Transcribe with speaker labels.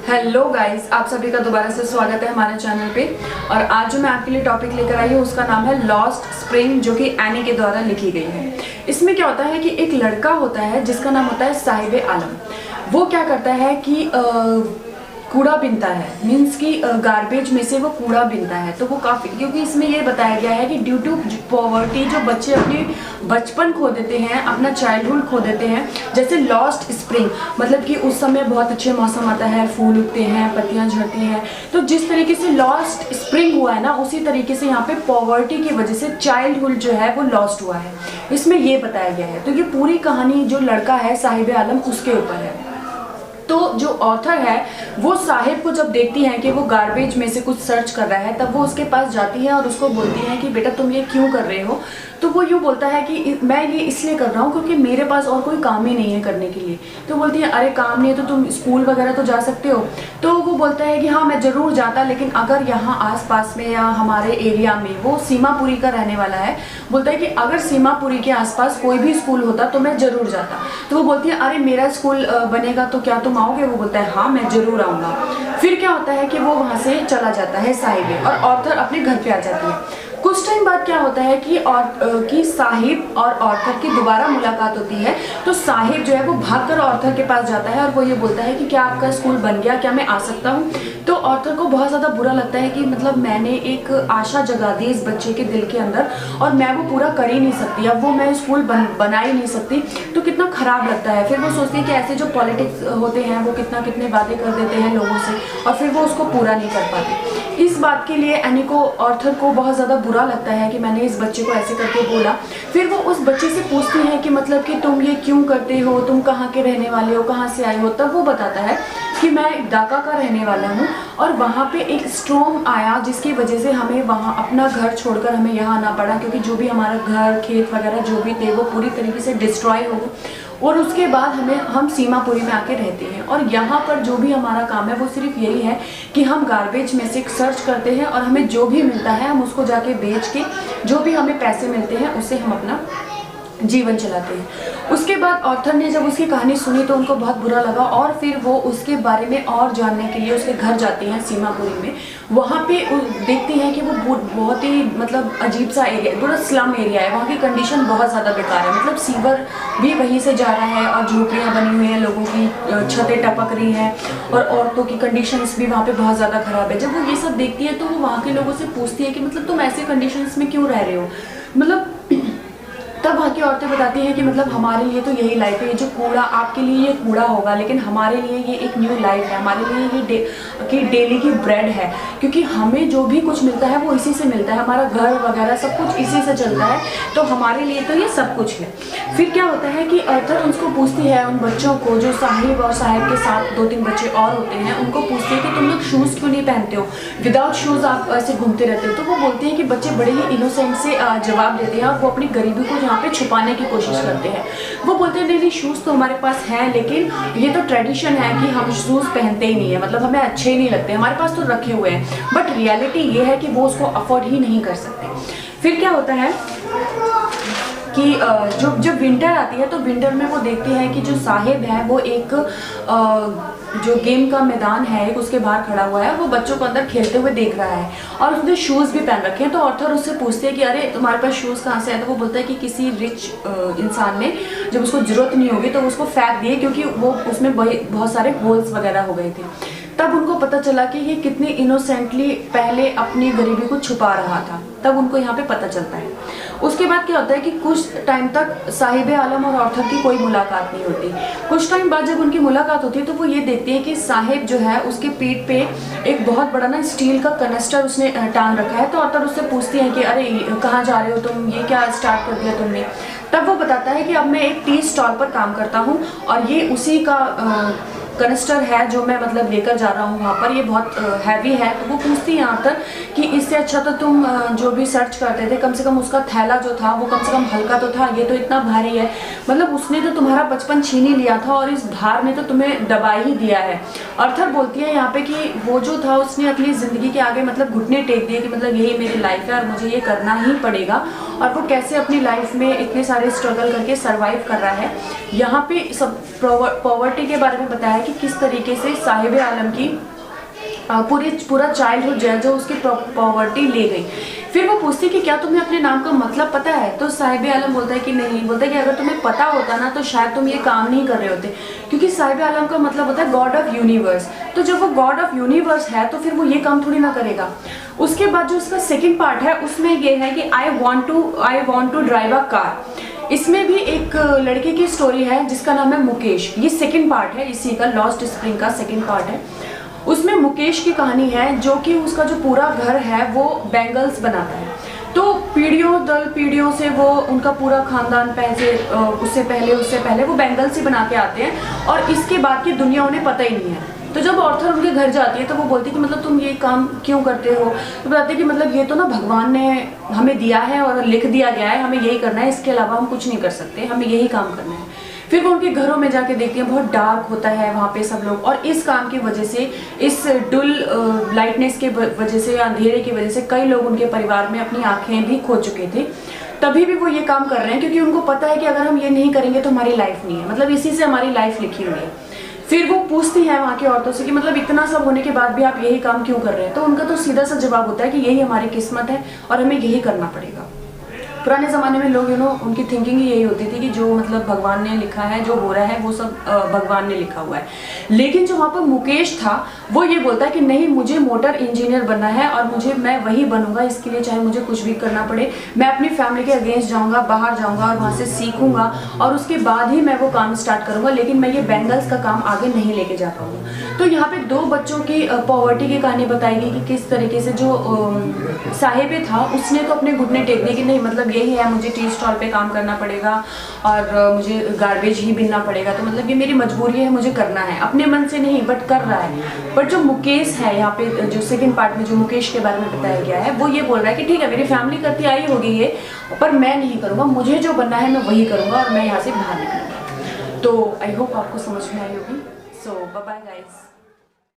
Speaker 1: Hello guys, आप सभी का दोबारा से स्वागत है हमारे चैनल पे। और आज जो मैं आपके लिए टॉपिक लेकर आई हूँ उसका नाम है लॉस्ट स्प्रिंग, जो कि एनी के द्वारा लिखी गई है। इसमें क्या होता है कि एक लड़का होता है जिसका नाम होता है साहिब आलम। वो क्या करता है कि कूड़ा बीनता है, मीन्स कि गार्बेज में से वो कूड़ा बीनता है। तो वो काफ़ी, क्योंकि इसमें ये बताया गया है कि ड्यू टू पॉवर्टी जो बच्चे अपनी बचपन खो देते हैं, अपना चाइल्डहुड खो देते हैं। जैसे लॉस्ट स्प्रिंग मतलब कि उस समय बहुत अच्छे मौसम आता है, फूल उगते हैं, पत्तियां झड़ती हैं। तो जिस तरीके से लॉस्ट स्प्रिंग हुआ है ना, उसी तरीके से यहाँ पे पॉवर्टी की वजह से चाइल्डहुड जो है वो लॉस्ट हुआ है, इसमें ये बताया गया है। तो ये पूरी कहानी जो लड़का है साहिब आलम उसके ऊपर है। तो जो ऑथर है वो साहिब को जब देखती है कि वो गार्बेज में से कुछ सर्च कर रहा है, तब वो उसके पास जाती है और उसको बोलती है कि बेटा तुम ये क्यों कर रहे हो। तो वो यूँ बोलता है कि मैं ये इसलिए कर रहा हूँ क्योंकि मेरे पास और कोई काम ही नहीं है करने के लिए। तो बोलती है अरे काम नहीं है तो तुम स्कूल वगैरह तो जा सकते हो। तो वो बोलता है कि हाँ मैं ज़रूर जाता, लेकिन अगर यहाँ आसपास में या हमारे एरिया में, वो सीमापुरी का रहने वाला है, बोलता है कि अगर सीमापुरी के आसपास कोई भी स्कूल होता तो मैं ज़रूर जाता। तो वो बोलती है अरे मेरा स्कूल बनेगा तो क्या तुम आओगे। वो बोलता है हाँ मैं ज़रूर आऊँगा। फिर क्या होता है कि वो वहाँ से चला जाता है साहिब, और ऑथर अपने घर पे आ जाती है। कुछ टाइम बाद क्या होता है कि साहिब और ऑथर की दोबारा मुलाकात होती है। तो साहिब जो है वो भागकर ऑथर के पास जाता है और वो ये बोलता है कि क्या आपका स्कूल बन गया, क्या मैं आ सकता हूँ। तो ऑथर को बहुत ज़्यादा बुरा लगता है कि मतलब मैंने एक आशा जगा दी इस बच्चे के दिल के अंदर और मैं वो पूरा कर ही नहीं सकती, अब वो मैं स्कूल बना ही नहीं सकती। तो कितना ख़राब लगता है। फिर वो सोचती है कि ऐसे जो पॉलिटिक्स होते हैं वो कितने वादे कर देते हैं लोगों से और फिर वो उसको पूरा नहीं कर पाते। इस बात के लिए एनी को, ऑथर को बहुत ज़्यादा बुरा लगता है कि मैंने इस बच्चे को ऐसे करके बोला। फिर वो उस बच्चे से पूछती है कि मतलब कि तुम ये क्यों करते हो, तुम कहाँ के रहने वाले हो, कहाँ से आए हो। तब वो बताता है कि मैं ढाका का रहने वाला हूँ और वहाँ पे एक स्टॉर्म आया जिसकी वजह से हमें वहाँ अपना घर छोड़कर हमें यहाँ आना पड़ा, क्योंकि जो भी हमारा घर खेत वगैरह जो भी थे वो पूरी तरीके से डिस्ट्रॉय हो गए। और उसके बाद हम सीमापुरी में आके रहते हैं और यहाँ पर जो भी हमारा काम है वो सिर्फ यही है कि हम गार्बेज में से सर्च करते हैं और हमें जो भी मिलता है हम उसको जाके बेच के जो भी हमें पैसे मिलते हैं उससे हम अपना जीवन चलाते हैं। उसके बाद ऑथर ने जब उसकी कहानी सुनी तो उनको बहुत बुरा लगा और फिर वो उसके बारे में और जानने के लिए उसके घर जाती हैं सीमापुरी में। वहाँ पे देखती हैं कि वो बहुत ही मतलब अजीब सा एरिया, पूरा स्लम एरिया है। वहाँ की कंडीशन बहुत ज़्यादा बेकार है, मतलब सीवर भी वहीं से जा रहा है और झोपड़ियाँ बनी हुई हैं, लोगों की छतें टपक रही हैं और औरतों की कंडीशंस भी वहाँ पे बहुत ज़्यादा ख़राब है। जब वो ये सब देखती है तो वो वहाँ के लोगों से पूछती है कि मतलब तुम ऐसे कंडीशंस में क्यों रह रहे हो। मतलब तब वहाँ की औरतें बताती हैं कि मतलब हमारे लिए तो यही लाइफ है, ये जो कूड़ा आपके लिए ये कूड़ा होगा लेकिन हमारे लिए ये एक न्यू लाइफ है, हमारे लिए ये डेली की ब्रेड है, क्योंकि हमें जो भी कुछ मिलता है वो इसी से मिलता है, हमारा घर वगैरह सब कुछ इसी से चलता है, तो हमारे लिए तो ये सब कुछ है। फिर क्या होता है कि ऑथर उनको पूछती है, उन बच्चों को जो साहिब और साहिब के साथ 2-3 बच्चे और होते हैं, उनको पूछती है कि तुम लोग शूज़ क्यों नहीं पहनते हो, विदाउट शूज़ आप ऐसे घूमते रहते हो। तो वो बोलते हैं कि बच्चे बड़े ही इनोसेंट से जवाब देते हैं और वो अपनी गरीबी को यहाँ पे छुपाने की कोशिश करते हैं। वो बोलते हैं नहीं शूज़ तो हमारे पास हैं लेकिन ये तो ट्रेडिशन है कि हम शूज़ पहनते ही नहीं है, मतलब हमें अच्छे ही नहीं लगते, हमारे पास तो रखे हुए हैं। बट रियलिटी ये है कि वो उसको अफोर्ड ही नहीं कर सकते। फिर क्या होता है कि जब विंटर आती है तो विंटर में वो देखती है कि जो साहिब है वो एक जो गेम का मैदान है उसके बाहर खड़ा हुआ है, वो बच्चों को अंदर खेलते हुए देख रहा है और उसने शूज़ भी पहन रखे हैं। तो ऑथर उससे पूछते हैं कि अरे तुम्हारे पास शूज़ कहाँ से है। तो वो बोलता है कि किसी रिच इंसान ने जब उसको ज़रूरत नहीं होगी तो उसको फेंक दिए, क्योंकि वो उसमें बहुत सारे होल्स वगैरह हो गए थे। तब उनको पता चला कि ये कितने इनोसेंटली पहले अपनी गरीबी को छुपा रहा था, तब उनको यहाँ पे पता चलता है। उसके बाद क्या होता है कि कुछ टाइम तक साहिब आलम और ऑथर की कोई मुलाकात नहीं होती। कुछ टाइम बाद जब उनकी मुलाकात होती है तो वो ये देखते हैं कि साहिब जो है उसके पीठ पे एक बहुत बड़ा ना स्टील का कनस्टर उसने टांग रखा है। तो ऑथर उससे पूछती है कि अरे कहाँ जा रहे हो तुम, ये क्या स्टार्ट कर दिया तुमने। तब वो बताता है कि अब मैं एक टी स्टॉल पर काम करता हूँ और ये उसी का कनस्टर है जो मैं मतलब लेकर जा रहा हूँ वहाँ पर, ये बहुत हैवी है। तो वो पूछती है यहाँ तक कि इससे अच्छा तो तुम जो भी सर्च करते थे कम से कम उसका थैला जो था वो कम से कम हल्का तो था, ये तो इतना भारी है, मतलब उसने तो तुम्हारा बचपन छीन ही लिया था और इस भार ने तो तुम्हें दबा ही दिया है। ऑथर बोलती है यहाँ पे कि वो जो था उसने अपनी ज़िंदगी के आगे मतलब घुटने टेक दिए कि मतलब यही मेरी लाइफ है और मुझे ये करना ही पड़ेगा, और वो कैसे अपनी लाइफ में इतने सारे स्ट्रगल करके सर्वाइव कर रहा है। यहाँ पे सब पॉवर्टी के बारे में बताया कि किस तरीके से साहिब आलम की पूरा चाइल्डहुड जो उसकी प्रॉपर्टी ले गई। फिर वो पूछती कि क्या तुम्हें अपने नाम का मतलब पता है? तो साहिब आलम बोलता है कि नहीं। बोलता है कि अगर तुम्हें पता होता ना तो शायद तुम ये काम नहीं कर रहे होते, क्योंकि साहिब आलम का मतलब होता है गॉड ऑफ यूनिवर्स। तो जब वो गॉड ऑफ यूनिवर्स है तो फिर वो ये काम थोड़ी ना करेगा। उसके बाद जो उसका सेकेंड पार्ट है उसमें ये है कि I want to drive a car. इसमें भी एक लड़के की स्टोरी है जिसका नाम है मुकेश। ये सेकेंड पार्ट है इसी का, लॉस्ट स्प्रिंग का सेकेंड पार्ट है। उसमें मुकेश की कहानी है जो कि उसका जो पूरा घर है वो बैंगल्स बनाता है। तो पीढ़ियों से वो उनका पूरा खानदान उससे पहले वो बैंगल्स ही बना के आते हैं और इसके बाद की दुनिया उन्हें पता ही नहीं है। तो जब ऑर्थर उनके घर जाती है तो वो बोलती है कि मतलब तुम ये काम क्यों करते हो? तो बताते हैं कि मतलब ये तो ना भगवान ने हमें दिया है और लिख दिया गया है, हमें यही करना है, इसके अलावा हम कुछ नहीं कर सकते, हमें यही काम करना है। फिर वो उनके घरों में जाके देखती हैं, बहुत डार्क होता है वहाँ पे सब लोग, और इस काम की वजह से, इस डुल लाइटनेस के वजह से, अंधेरे की वजह से कई लोग उनके परिवार में अपनी आंखें भी खो चुके थे। तभी भी वो ये काम कर रहे हैं क्योंकि उनको पता है कि अगर हम ये नहीं करेंगे तो हमारी लाइफ नहीं है, मतलब इसी से हमारी लाइफ लिखी हुई है। फिर वो पूछती हैं वहाँ की औरतों से कि मतलब इतना सब होने के बाद भी आप यही काम क्यों कर रहे हैं? तो उनका तो सीधा सा जवाब होता है कि यही हमारी किस्मत है और हमें यही करना पड़ेगा। पुराने ज़माने में लोग उनकी थिंकिंग ही यही होती थी कि जो मतलब भगवान ने लिखा है, जो हो रहा है वो सब भगवान ने लिखा हुआ है। लेकिन जो वहाँ पर मुकेश था वो ये बोलता है कि नहीं, मुझे मोटर इंजीनियर बनना है और मैं वही बनूंगा, इसके लिए चाहे मुझे कुछ भी करना पड़े। मैं अपनी फैमिली के अगेंस्ट जाऊँगा, बाहर जाऊँगा और वहाँ से सीखूँगा और उसके बाद ही मैं वो काम स्टार्ट करूँगा, लेकिन मैं ये बैंगल्स का काम आगे नहीं लेके जा पाऊँगा। तो यहाँ पे 2 बच्चों की पॉवर्टी की कहानी बताई गई कि किस तरीके से जो साहिब था उसने तो अपने घुटने टेक दिए कि नहीं, मतलब यही है, मुझे टी स्टॉल पे काम करना पड़ेगा और मुझे गार्बेज ही बिनना पड़ेगा, तो मतलब ये मेरी मजबूरी है, मुझे करना है, अपने मन से नहीं बट कर रहा है। बट जो मुकेश है यहाँ पे, जो सेकंड पार्ट में जो मुकेश के बारे में बताया गया है, वो ये बोल रहा है कि ठीक है, मेरी फैमिली करती आई होगी ये, पर मैं नहीं करूँगा, मुझे जो बनना है मैं वही करूँगा और मैं यहाँ से बाहर निकलूँगा। तो आई होप आपको समझ में आई होगी। सो बाय बाय गाइस।